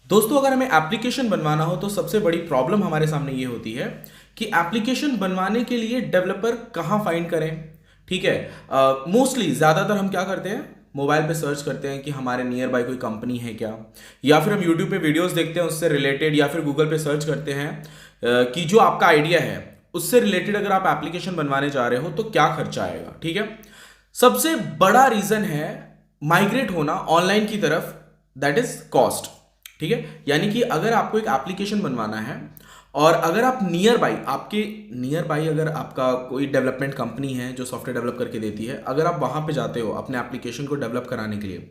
दोस्तों, अगर हमें एप्लीकेशन बनवाना हो तो सबसे बड़ी प्रॉब्लम हमारे सामने ये होती है कि एप्लीकेशन बनवाने के लिए डेवलपर कहाँ फाइंड करें। ठीक है। मोस्टली ज़्यादातर हम क्या करते हैं, मोबाइल पे सर्च करते हैं कि हमारे नियर बाय कोई कंपनी है क्या, या फिर हम यूट्यूब पे वीडियोस देखते हैं उससे रिलेटेड, या फिर गूगल पे सर्च करते हैं कि जो आपका आइडिया है उससे रिलेटेड अगर आप एप्लीकेशन बनवाने जा रहे हो तो क्या खर्चा आएगा। ठीक है। सबसे बड़ा रीज़न है माइग्रेट होना ऑनलाइन की तरफ, दैट इज कॉस्ट। ठीक है। यानी कि अगर आपको एक एप्लीकेशन बनवाना है और अगर आप नियर बाई अगर आपका कोई डेवलपमेंट कंपनी है जो सॉफ्टवेयर डेवलप करके देती है, अगर आप वहां पे जाते हो अपने एप्लीकेशन को डेवलप कराने के लिए,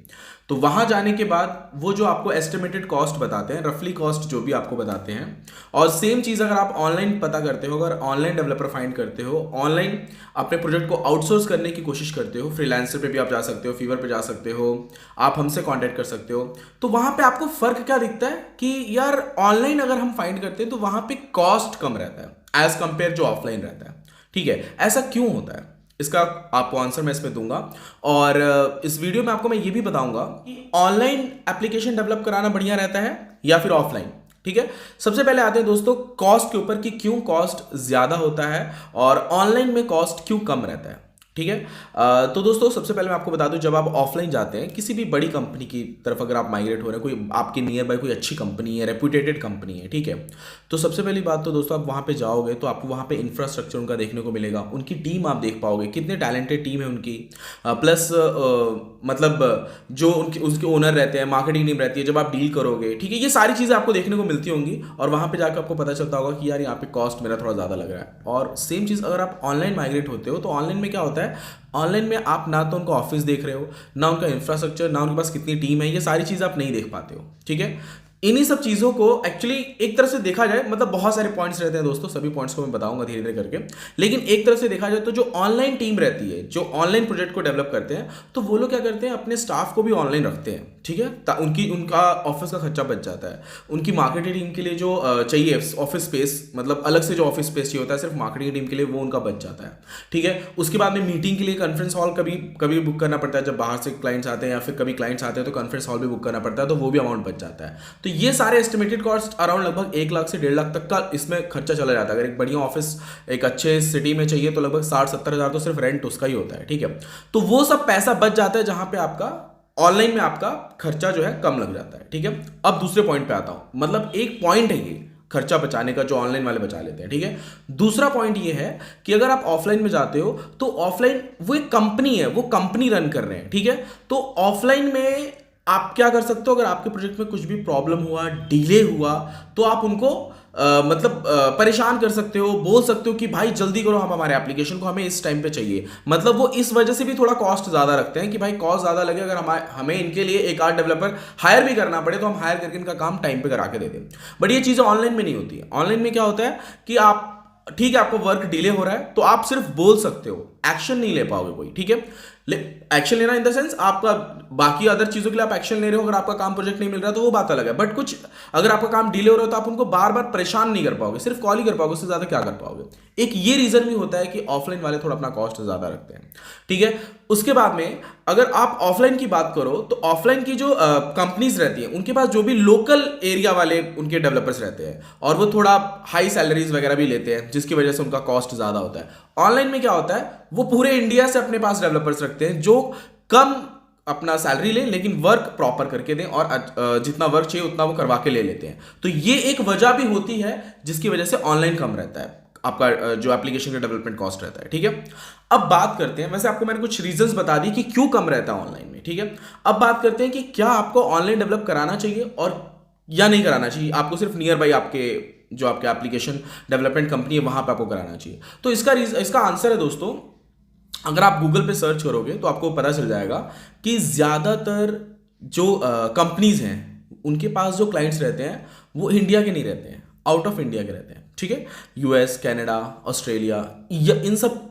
तो वहां जाने के बाद वो जो आपको एस्टिमेटेड कॉस्ट बताते हैं, रफली कॉस्ट जो भी आपको बताते हैं, और सेम चीज़ अगर आप ऑनलाइन पता करते हो, अगर ऑनलाइन डेवलपर फाइंड करते हो, ऑनलाइन अपने प्रोजेक्ट को आउटसोर्स करने की कोशिश करते हो, फ्रीलांसर पे भी आप जा सकते हो, फीवर पे जा सकते हो, आप हमसे कांटेक्ट कर सकते हो, तो वहां पे आपको फर्क क्या दिखता है कि यार ऑनलाइन अगर हम फाइंड करते हैं तो वहां पे कॉस्ट कम रहता है एज कंपेयर जो ऑफलाइन रहता है। ठीक है। ऐसा क्यों होता है, इसका आपको आंसर मैं इसमें दूंगा, और इस वीडियो में आपको मैं ये भी बताऊंगा कि ऑनलाइन एप्लीकेशन डेवलप कराना बढ़िया रहता है या फिर ऑफलाइन। ठीक है। सबसे पहले आते हैं दोस्तों कॉस्ट के ऊपर कि क्यों कॉस्ट ज्यादा होता है और ऑनलाइन में कॉस्ट क्यों कम रहता है। ठीक है। तो दोस्तों सबसे पहले मैं आपको बता दूं, जब आप ऑफलाइन जाते हैं किसी भी बड़ी कंपनी की तरफ, अगर आप माइग्रेट हो रहे हैं, कोई आपके नियर बाय कोई अच्छी कंपनी है, रेपुटेटेड कंपनी है, ठीक है, तो सबसे पहली बात तो दोस्तों आप वहां पे जाओगे तो आपको वहां पे इंफ्रास्ट्रक्चर उनका देखने को मिलेगा, उनकी टीम आप देख पाओगे, कितने टैलेंटेड टीम है उनकी, प्लस मतलब जो उनके उसके ओनर रहते हैं, मार्केटिंग टीम रहती है, जब आप डील करोगे, ठीक है, ये सारी चीज़ें आपको देखने को मिलती होंगी, और वहां पे जाकर आपको पता चलता होगा कि यार यहाँ पे कॉस्ट मेरा थोड़ा ज़्यादा लग रहा है। और सेम चीज़ अगर आप ऑनलाइन माइग्रेट होते हो तो ऑनलाइन में क्या होता है, ऑनलाइन में आप ना तो उनका ऑफिस देख रहे हो, ना उनका इंफ्रास्ट्रक्चर, ना उनके पास कितनी टीम है, ये सारी चीज़ आप नहीं देख पाते हो। ठीक है। इन्हीं सब चीज़ों को एक्चुअली एक तरह से देखा जाए, मतलब बहुत सारे पॉइंट्स रहते हैं दोस्तों, सभी पॉइंट्स को मैं बताऊंगा धीरे धीरे करके, लेकिन एक तरह से देखा जाए तो जो ऑनलाइन टीम रहती है, जो ऑनलाइन प्रोजेक्ट को डेवलप करते हैं, तो वो लोग क्या करते हैं, अपने स्टाफ को भी ऑनलाइन रखते हैं। ठीक है। उनका ऑफिस का खर्चा बच जाता है, उनकी मार्केटिंग टीम के लिए जो चाहिए ऑफिस स्पेस, मतलब अलग से जो ऑफिस स्पेस चाहिए होता है सिर्फ मार्केटिंग टीम के लिए, वो उनका बच जाता है। ठीक है। उसके बाद में मीटिंग के लिए कॉन्फ्रेंस हॉल कभी कभी बुक करना पड़ता है, जब बाहर से क्लाइंट्स आते हैं या फिर कभी क्लाइंट्स आते हैं तो कॉन्फ्रेंस हॉल भी बुक करना पड़ता है, तो वो भी अमाउंट बच जाता है। तो ये सारे एस्टिमेटेड कॉस्ट अराउंड लगभग 1 लाख से 1.5 लाख तक का इसमें खर्चा चला जाता है। अगर एक बढ़िया ऑफिस एक अच्छे सिटी में चाहिए तो लगभग 60-70 हज़ार तो सिर्फ रेंट उसका ही होता है। ठीक है। तो वो सब पैसा बच जाता है जहां पे आपका ऑनलाइन में आपका खर्चा जो है कम लग जाता है। ठीक है। अब दूसरे पॉइंट पे आता हूं, मतलब एक पॉइंट है ये खर्चा बचाने का जो ऑनलाइन वाले बचा लेते हैं। ठीक है। दूसरा पॉइंट ये है कि अगर आप ऑफलाइन में जाते हो तो ऑफलाइन वो एक कंपनी है, वो कंपनी रन कर रहे हैं। ठीक है। तो ऑफलाइन में आप क्या कर सकते हो, अगर आपके प्रोजेक्ट में कुछ भी प्रॉब्लम हुआ, डिले हुआ, तो आप उनको परेशान कर सकते हो, बोल सकते हो कि भाई जल्दी करो, हम हमारे एप्लीकेशन को हमें इस टाइम पे चाहिए। मतलब वो इस वजह से भी थोड़ा कॉस्ट ज्यादा रखते हैं कि भाई कॉस्ट ज्यादा लगे, अगर हमें इनके लिए एक आध डेवलपर हायर भी करना पड़े तो हम हायर करके इनका काम टाइम पे करा के दे दें। बट ये चीजें ऑनलाइन में नहीं होती है। ऑनलाइन में क्या होता है कि आप, ठीक है, आपको वर्क डिले हो रहा है तो आप सिर्फ बोल सकते हो, एक्शन नहीं ले पाओगे कोई। ठीक है। एक्शन लेना इन द सेंस आपका बाकी अदर चीजों के लिए आप एक्शन ले रहे हो, अगर आपका काम प्रोजेक्ट नहीं मिल रहा तो वो बात अलग है, बट कुछ अगर आपका काम डिले हो रहा है तो आप उनको बार बार परेशान नहीं कर पाओगे, सिर्फ कॉल ही कर पाओगे, उससे ज्यादा क्या कर पाओगे। एक ये रीजन भी होता है कि ऑफलाइन वाले थोड़ा अपना कॉस्ट ज्यादा रखते हैं। ठीक है। उसके बाद में अगर आप ऑफलाइन की बात करो तो ऑफलाइन की जो कंपनीज रहती हैं उनके पास जो भी लोकल एरिया वाले उनके डेवलपर्स रहते हैं और वो थोड़ा हाई सैलरीज वगैरह भी लेते हैं, जिसकी वजह से उनका कॉस्ट ज्यादा होता है। ऑनलाइन में क्या होता है, वो पूरे इंडिया से अपने पास डेवलपर्स रखते हैं जो कम अपना सैलरी लें लेकिन वर्क प्रॉपर करके दें, और जितना वर्क चाहिए उतना वो करवा के ले लेते हैं। तो ये एक वजह भी होती है जिसकी वजह से ऑनलाइन कम रहता है आपका जो एप्लीकेशन का डेवलपमेंट कॉस्ट रहता है। ठीक है। अब बात करते हैं, वैसे आपको मैंने कुछ रीजंस बता दी कि क्यों कम रहता है ऑनलाइन में। ठीक है। अब बात करते हैं कि क्या आपको ऑनलाइन डेवलप कराना चाहिए और या नहीं कराना चाहिए, आपको सिर्फ नियर बाई आपके जो आपके एप्लीकेशन डेवलपमेंट कंपनी है वहां पर आपको कराना चाहिए। तो इसका आंसर है दोस्तों, अगर आप गूगल पे सर्च करोगे तो आपको पता चल जाएगा कि ज़्यादातर जो कंपनीज हैं उनके पास जो क्लाइंट्स रहते हैं वो इंडिया के नहीं रहते हैं, आउट ऑफ इंडिया के रहते हैं। ठीक है। यूएस, कनाडा, ऑस्ट्रेलिया, इन सब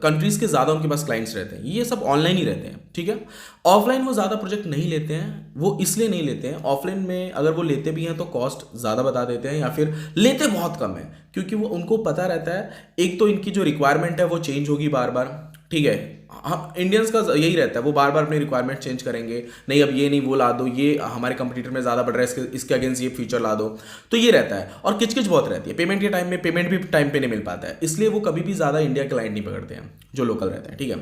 कंट्रीज के ज़्यादा उनके पास क्लाइंट्स रहते हैं, ये सब ऑनलाइन ही रहते हैं। ठीक है। ऑफलाइन वो ज़्यादा प्रोजेक्ट नहीं लेते हैं, वो इसलिए नहीं लेते हैं, ऑफलाइन में अगर वो लेते भी हैं तो कॉस्ट ज़्यादा बता देते हैं या फिर लेते बहुत कम है, क्योंकि वो उनको पता रहता है एक तो इनकी जो रिक्वायरमेंट है वो चेंज होगी बार बार। ठीक है। हाँ, इंडियंस का यही रहता है, वो बार बार अपनी रिक्वायरमेंट चेंज करेंगे, नहीं अब ये नहीं वो ला दो, ये हमारे कंपटीटर में ज़्यादा बढ़ रहा है, इसके अगेंस्ट ये फीचर ला दो, तो ये रहता है। और किचकिच बहुत रहती है पेमेंट के टाइम में, पेमेंट भी टाइम पे नहीं मिल पाता है, इसलिए वो कभी भी ज़्यादा इंडिया के क्लाइंट नहीं पकड़ते हैं जो लोकल रहते हैं, ठीक है।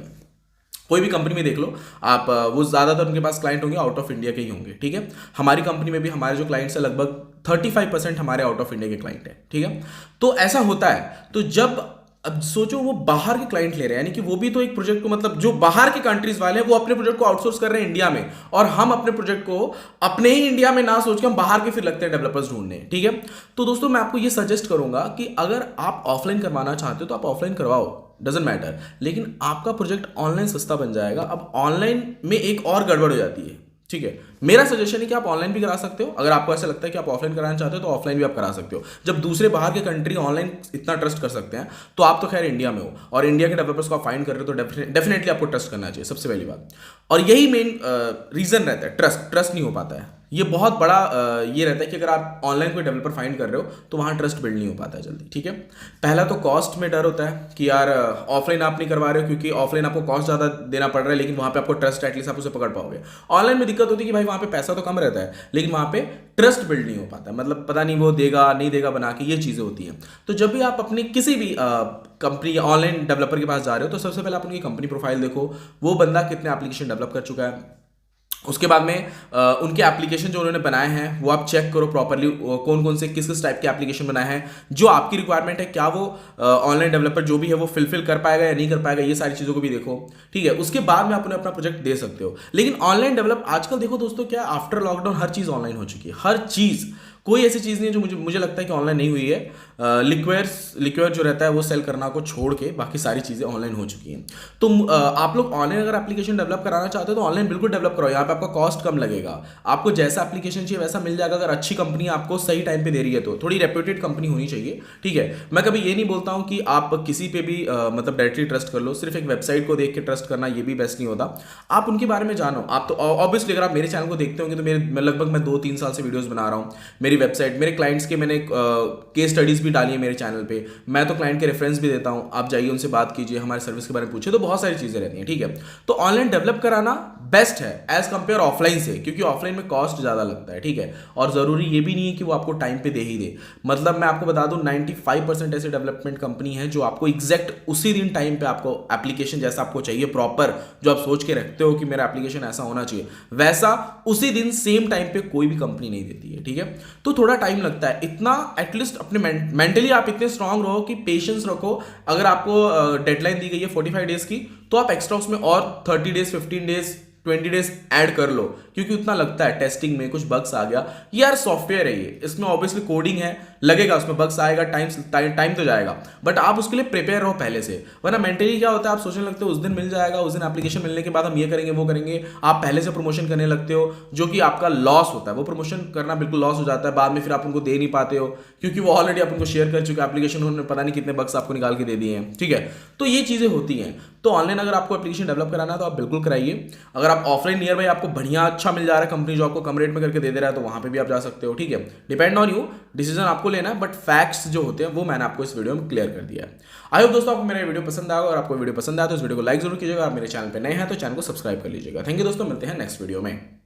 कोई भी कंपनी में देख लो आप, वो ज़्यादातर उनके पास क्लाइंट होंगे आउट ऑफ इंडिया के ही होंगे, ठीक है। हमारी कंपनी में भी हमारे जो क्लाइंट्स है लगभग 35% हमारे आउट ऑफ इंडिया के क्लाइंट हैं, ठीक है। तो ऐसा होता है, तो जब अब सोचो वो बाहर के क्लाइंट ले रहे हैं, यानी कि वो भी तो एक प्रोजेक्ट को, मतलब जो बाहर के कंट्रीज वाले हैं वो अपने प्रोजेक्ट को आउटसोर्स कर रहे हैं इंडिया में, और हम अपने प्रोजेक्ट को अपने ही इंडिया में ना सोच के हम बाहर के फिर लगते हैं डेवलपर्स ढूंढने, ठीक है। तो दोस्तों मैं आपको ये सजेस्ट करूंगा कि अगर आप ऑफलाइन करवाना चाहते हो तो आप ऑफलाइन करवाओ, डजेंट मैटर, लेकिन आपका प्रोजेक्ट ऑनलाइन सस्ता बन जाएगा। अब ऑनलाइन में एक और गड़बड़ हो जाती है, ठीक है। मेरा सजेशन है कि आप ऑनलाइन भी करा सकते हो, अगर आपको ऐसा लगता है कि आप ऑफलाइन कराना चाहते हो तो ऑफलाइन भी आप करा सकते हो। जब दूसरे बाहर के कंट्री ऑनलाइन इतना ट्रस्ट कर सकते हैं, तो आप तो खैर इंडिया में हो और इंडिया के डेवलपर्स को आप फाइंड कर रहे हो, तो डेफिनेटली आपको ट्रस्ट करना चाहिए, सबसे पहली बात। और यही मेन रीजन रहता है, ट्रस्ट नहीं हो पाता है। ये बहुत बड़ा ये रहता है कि अगर आप ऑनलाइन कोई डेवलपर फाइंड कर रहे हो तो वहाँ ट्रस्ट बिल्ड नहीं हो पाता है जल्दी, ठीक है। पहला तो कॉस्ट में डर होता है कि यार ऑफलाइन आप नहीं करवा रहे हो क्योंकि ऑफलाइन आपको कॉस्ट ज़्यादा देना पड़ रहा है, लेकिन वहाँ पे आपको ट्रस्ट एटलीस्ट आप उसे पकड़ पाओगे। ऑनलाइन में दिक्कत होती है कि भाई वहाँ पे पैसा तो कम रहता है, लेकिन वहाँ पे ट्रस्ट बिल्ड नहीं हो पाता, मतलब पता नहीं वो देगा नहीं देगा बना के, ये चीज़ें होती हैं। तो जब भी आप अपनी किसी भी कंपनी या ऑनलाइन डेवलपर के पास जा रहे हो तो सबसे पहले आप उनकी कंपनी प्रोफाइल देखो, वो बंदा कितने एप्लीकेशन डेवलप कर चुका है। उसके बाद में उनके एप्लीकेशन जो उन्होंने बनाए हैं वो आप चेक करो प्रॉपरली, कौन कौन से किस किस टाइप के एप्लीकेशन बनाए हैं, जो आपकी रिक्वायरमेंट है क्या वो ऑनलाइन डेवलपर जो भी है वो फिलफिल कर पाएगा या नहीं कर पाएगा, ये सारी चीज़ों को भी देखो, ठीक है। उसके बाद में आप उन्हें अपना प्रोजेक्ट दे सकते हो। लेकिन ऑनलाइन डेवलप आजकल देखो दोस्तों, क्या आफ्टर लॉकडाउन हर चीज़ ऑनलाइन हो चुकी है, हर चीज़, कोई ऐसी चीज़ नहीं है जो मुझे लगता है कि ऑनलाइन नहीं हुई है। लिक्वियर जो रहता है वो सेल करना को छोड़ के बाकी सारी चीज़ें ऑनलाइन हो चुकी हैं। तो आप लोग ऑनलाइन अगर एप्लीकेशन डेवलप कराना चाहते हो तो ऑनलाइन बिल्कुल डेवलप करो, यहाँ पे आपका कॉस्ट कम लगेगा, आपको जैसा एप्लीकेशन चाहिए वैसा मिल जाएगा। अगर अच्छी कंपनी आपको सही टाइम पे दे रही है तो थोड़ी रेप्यूटेड कंपनी होनी चाहिए, ठीक है। मैं कभी ये नहीं बोलता हूँ कि आप किसी पे भी मतलब डायरेक्टली ट्रस्ट कर लो, सिर्फ एक वेबसाइट को देख के ट्रस्ट करना ये भी बेस्ट नहीं होता। आप उनके बारे में जानो। आप तो ऑब्वियसली अगर आप मेरे चैनल को देखते होंगे तो मैं लगभग 2-3 साल से वीडियोस बना रहा हूँ। मेरी वेबसाइट, मेरे क्लाइंट्स के मैंने केस स्टडीज भी डाली है मेरे चैनल पे, मैं तो क्लाइंट के रेफरेंस भी देता हूं, आप जाइए उनसे बात कीजिए, हमारे सर्विस के बारे में पूछिए, तो बहुत सारी चीजें रहती हैं, ठीक है। तो ऑनलाइन डेवलप कराना बेस्ट है एज कंपेयर ऑफलाइन से, क्योंकि ऑफलाइन में कॉस्ट ज्यादा लगता है, ठीक है। और जरूरी ये भी नहीं है कि वो आपको टाइम पे दे ही दे, मतलब मैं आपको बता दूं 95% ऐसे डेवलपमेंट कंपनी है जो आपको एग्जैक्ट उसी दिन टाइम पे आपको एप्लीकेशन जैसा आपको चाहिए प्रॉपर, जो आप सोच के रखते हो कि मेरा एप्लीकेशन ऐसा होना चाहिए, वैसा उसी दिन सेम टाइम पे कोई भी कंपनी नहीं देती है, ठीक है। तो थोड़ा टाइम लगता है, इतना एटलीस्ट अपने मेंटली आप इतने स्ट्रांग रहो कि पेशेंस रखो। अगर आपको डेडलाइन दी गई है 45 डेज की, तो आप एक्स्ट्रा उसमें और 30 डेज 15 डेज 20 डेज ऐड कर लो, क्योंकि उतना लगता है टेस्टिंग में कुछ बग्स आ गया, यार सॉफ्टवेयर है ये, इसमें ऑब्वियसली कोडिंग है, लगेगा उसमें बग्स आएगा, टाइम तो जाएगा, बट आप उसके लिए प्रिपेयर रहो पहले से। वरना मेंटली क्या होता है, आप सोचने लगते हो उस दिन मिल जाएगा, उस दिन एप्लीकेशन मिलने के बाद हम ये करेंगे वो करेंगे, आप पहले से प्रमोशन करने लगते हो, जो कि आपका लॉस होता है। वो प्रमोशन करना बिल्कुल लॉस हो जाता है, बाद में फिर आप उनको दे नहीं पाते हो, क्योंकि वो ऑलरेडी आप उनको शेयर कर चुके एप्लीकेशन, उन्होंने पता नहीं कितने बग्स आपको निकाल के दे दिए हैं, ठीक है। तो ये चीजें होती हैं। तो ऑनलाइन अगर आपको एप्लीकेशन डेवलप कराना है तो आप बिल्कुल कराइए। अगर आप ऑफलाइन नियर बाई आपको बढ़िया अच्छा मिल जा रहा है, कंपनी जो आपको कम रेट में करके दे रहा है, तो वहां पे भी आप जा सकते हो, ठीक है। डिपेंड ऑन यू, डिसीजन आपको लेना है, बट फैक्ट्स जो होते हैं वो मैंने आपको इस वीडियो में क्लियर कर दिया है। आई होप दोस्तों आपको मेरा वीडियो पसंद आएगा, और आपको वीडियो पसंद आया तो इस वीडियो को लाइक जरूर कीजिएगा। आप मेरे चैनल पे नए हैं तो चैनल को सब्सक्राइब कर लीजिएगा। थैंक यू दोस्तों, मिलते हैं नेक्स्ट वीडियो में।